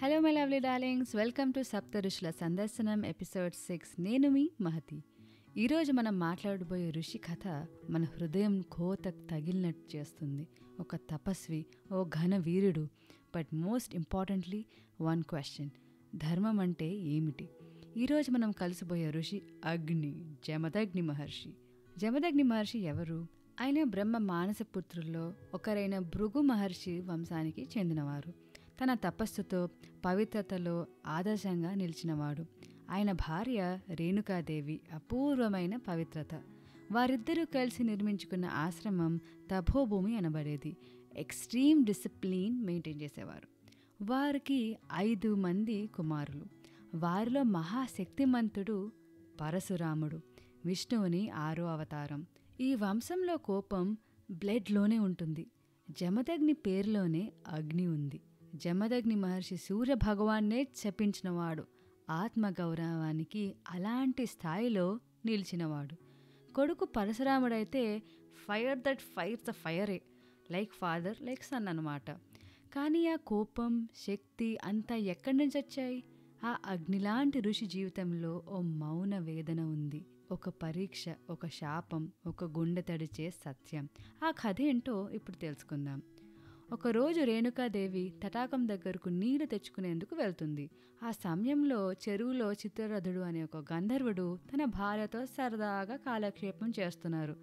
Hello my lovely darlings, welcome to సప్త ఋషుల సందర్శనం ఎపిసోడ్ 6. నేను మీ మహతి. ఈరోజు మనం మాట్లాడబోయే ఋషి కథ మన హృదయం కోత తగిలినట్టు చేస్తుంది. ఒక తపస్వి, ఓ ఘన వీరుడు. But most importantly one question: ధర్మం అంటే ఏమిటి? ఈరోజు మనం కలిసిపోయే ఋషి అగ్ని, జమదగ్ని మహర్షి. జమదగ్ని మహర్షి ఎవరు? ఆయన బ్రహ్మ మానస పుత్రుల్లో ఒకరైన భృగు మహర్షి వంశానికి చెందినవారు. తన తపస్సుతో పవిత్రతలో ఆదర్శంగా నిలిచినవాడు. ఆయన భార్య రేణుకాదేవి అపూర్వమైన పవిత్రత. వారిద్దరూ కలిసి నిర్మించుకున్న ఆశ్రమం తపోభూమి అనబడేది. ఎక్స్ట్రీమ్ డిసిప్లిన్ మెయింటైన్ చేసేవారు. వారికి 5 మంది కుమారులు. వారిలో మహాశక్తిమంతుడు పరశురాముడు, విష్ణువుని 6వ అవతారం. ఈ వంశంలో కోపం బ్లడ్లోనే ఉంటుంది. జమదగ్ని పేరులోనే అగ్ని ఉంది. జమదగ్ని మహర్షి సూర్య భగవాన్నే శపించినవాడు. ఆత్మగౌరవానికి అలాంటి స్థాయిలో నిలిచినవాడు. కొడుకు పరశురాముడైతే ఫైర్ దట్ ఫైర్స్ ద ఫైరే, లైక్ ఫాదర్ లైక్ సన్ అన్నమాట. కానీ ఆ కోపం, శక్తి అంతా ఎక్కడి నుంచి వచ్చాయి? ఆ అగ్నిలాంటి ఋషి జీవితంలో ఓ మౌన వేదన ఉంది. ఒక పరీక్ష, ఒక శాపం, ఒక గుండె తడిచే సత్యం. ఆ కథ ఏంటో ఇప్పుడు తెలుసుకుందాం. ఒకరోజు రేణుకాదేవి తటాకం దగ్గరకు నీళ్లు తెచ్చుకునేందుకు వెళ్తుంది. ఆ సమయంలో చెరువులో చిత్రరథుడు అనే ఒక గంధర్వుడు తన భార్యతో సరదాగా కాలక్షేపం చేస్తున్నారు.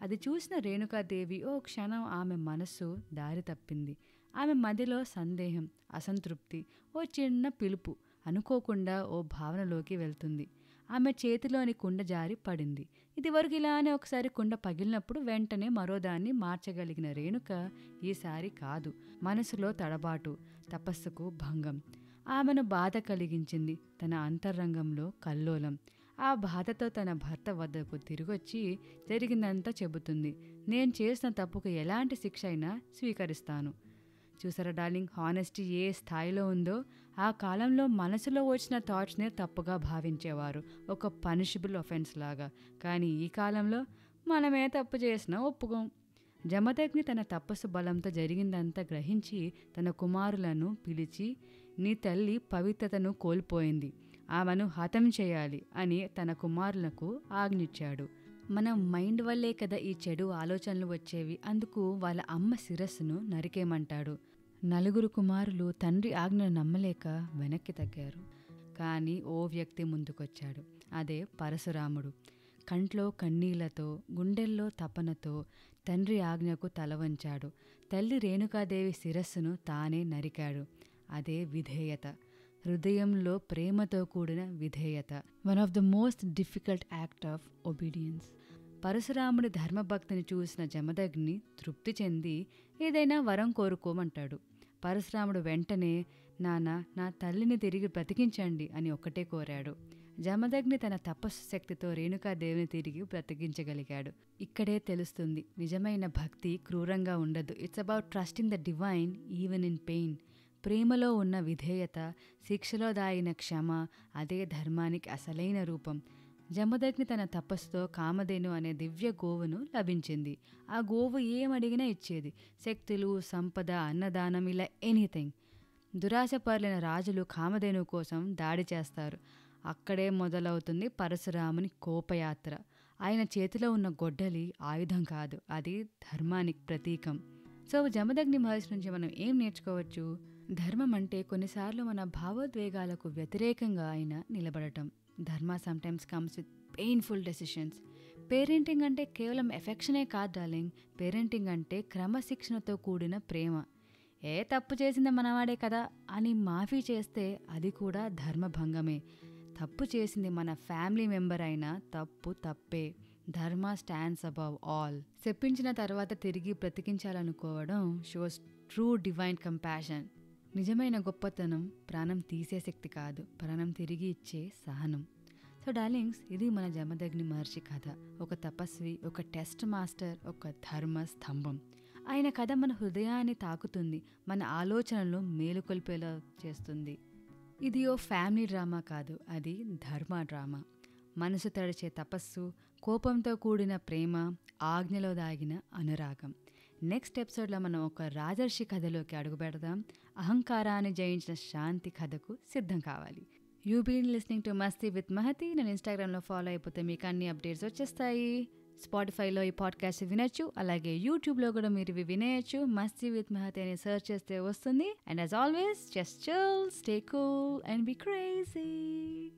అది చూసిన రేణుకాదేవి ఓ క్షణం ఆమె మనస్సు దారి తప్పింది. ఆమె మదిలో సందేహం, అసంతృప్తి, ఓ చిన్న పిలుపు అనుకోకుండా ఓ భావనలోకి వెళ్తుంది. ఆమె చేతిలోని కుండ జారి పడింది. ఇదివరకు ఇలానే ఒకసారి కుండ పగిలినప్పుడు వెంటనే మరోదాన్ని మార్చగలిగిన రేణుక ఈసారి కాదు. మనసులో తడబాటు, తపస్సుకు భంగం. ఆమెను బాధ కలిగించింది. తన అంతరంగంలో కల్లోలం. ఆ బాధతో తన భర్త వద్దకు తిరిగొచ్చి జరిగిందంతా చెబుతుంది. నేను చేసిన తప్పుకు ఎలాంటి శిక్ష అయినా స్వీకరిస్తాను. చూసారా డార్లింగ్, హానెస్టీ ఏ స్థాయిలో ఉందో. ఆ కాలంలో మనసులో వచ్చిన థాట్స్నే తప్పుగా భావించేవారు, ఒక పనిషబుల్ ఒఫెన్స్ లాగా. కానీ ఈ కాలంలో మనమే తప్పు చేసినా ఒప్పుకోం. జమదగ్ని తన తపస్సు బలంతో జరిగిందంతా గ్రహించి తన కుమారులను పిలిచి, నీ తల్లి పవిత్రతను కోల్పోయింది, ఆమెను హతం చేయాలి అని తన కుమారులకు ఆజ్ఞించాడు. మన మైండ్ వల్లే కదా ఈ చెడు ఆలోచనలు వచ్చేవి. అందుకు వాళ్ళ అమ్మ శిరస్సును నరికేమంటాడు. 4 కుమారులు తండ్రి ఆజ్ఞను నమ్మలేక వెనక్కి తగ్గారు. కానీ ఓ వ్యక్తి ముందుకొచ్చాడు. అదే పరశురాముడు. కంట్లో కన్నీళ్లతో, గుండెల్లో తపనతో తండ్రి ఆజ్ఞకు తల వంచాడు. తల్లి రేణుకాదేవి శిరస్సును తానే నరికాడు. అదే విధేయత, హృదయంలో ప్రేమతో కూడిన విధేయత. One of the most difficult act of obedience. పరశురాముడి ధర్మభక్తిని చూసిన జమదగ్ని తృప్తి చెంది ఏదైనా వరం కోరుకోమంటాడు. పరశురాముడు వెంటనే, నాన్న, నా తల్లిని తిరిగి బ్రతికించండి అని ఒక్కటే కోరాడు. జమదగ్ని తన తపస్సు శక్తితో రేణుకాదేవిని తిరిగి బ్రతికించగలిగాడు. ఇక్కడే తెలుస్తుంది, నిజమైన భక్తి క్రూరంగా ఉండదు. It's about trusting the divine even in pain. ప్రేమలో ఉన్న విధేయత, శిక్షలో దాగిన క్షమ, అదే ధర్మానికి అసలైన రూపం. జమదగ్ని తన తపస్సుతో కామధేను అనే దివ్య గోవును లభించింది. ఆ గోవు ఏమడిగినా ఇచ్చేది. శక్తులు, సంపద, అన్నదానం, ఇలా ఎనీథింగ్. దురాశపరులైన రాజులు కామధేను కోసం దాడి చేస్తారు. అక్కడే మొదలవుతుంది పరశురాముని కోపయాత్ర. ఆయన చేతిలో ఉన్న గొడ్డలి ఆయుధం కాదు, అది ధర్మానికి ప్రతీకం. సో జమదగ్ని మహర్షి నుంచి మనం ఏం నేర్చుకోవచ్చు? ధర్మం అంటే కొన్నిసార్లు మన భావోద్వేగాలకు వ్యతిరేకంగా అయినా నిలబడటం. ధర్మ sometimes comes with painful decisions. Parenting అంటే కేవలం ఎఫెక్షనే కాదు డార్లింగ్. పేరెంటింగ్ అంటే క్రమశిక్షణతో కూడిన ప్రేమ. ఏ తప్పు చేసింది మనవాడే కదా అని మాఫీ చేస్తే అది కూడా ధర్మభంగమే. తప్పు చేసింది మన ఫ్యామిలీ మెంబర్ అయినా తప్పు తప్పే. ధర్మ స్టాండ్స్ అబవ్ ఆల్. చెప్పించిన తర్వాత తిరిగి బ్రతికించాలనుకోవడం షోస్ ట్రూ డివైన్ కంపాషన్. నిజమైన గొప్పతనం ప్రాణం తీసే శక్తి కాదు, ప్రాణం తిరిగి ఇచ్చే సహనం. సో డార్లింగ్స్, ఇది మన జమదగ్ని మహర్షి కథ. ఒక తపస్వి, ఒక టెస్ట్ మాస్టర్, ఒక ధర్మ స్తంభం. ఆయన కథ మన హృదయాన్ని తాకుతుంది, మన ఆలోచనలను మేలుకొల్పేలా చేస్తుంది. ఇది ఓ ఫ్యామిలీ డ్రామా కాదు, అది ధర్మ డ్రామా. మనసు తడిచే తపస్సు, కోపంతో కూడిన ప్రేమ, ఆజ్ఞలో దాగిన అనురాగం. నెక్స్ట్ ఎపిసోడ్లో మనం ఒక రాజర్షి కథలోకి అడుగు పెడదాం. అహంకారాన్ని జయించిన శాంతి కథకు సిద్ధం కావాలి. You been listening to Masti with Mahathi. నేను ఇన్స్టాగ్రామ్లో ఫాలో అయిపోతే మీకు అన్ని అప్డేట్స్ వచ్చేస్తాయి. స్పాటిఫైలో ఈ పాడ్కాస్ట్ వినొచ్చు, అలాగే యూట్యూబ్లో కూడా మీరు ఇవి వినేయచ్చు. మస్తీ విత్ మహతి అని సెర్చ్ చేస్తే వస్తుంది. And as always, just chill, stay cool and be crazy.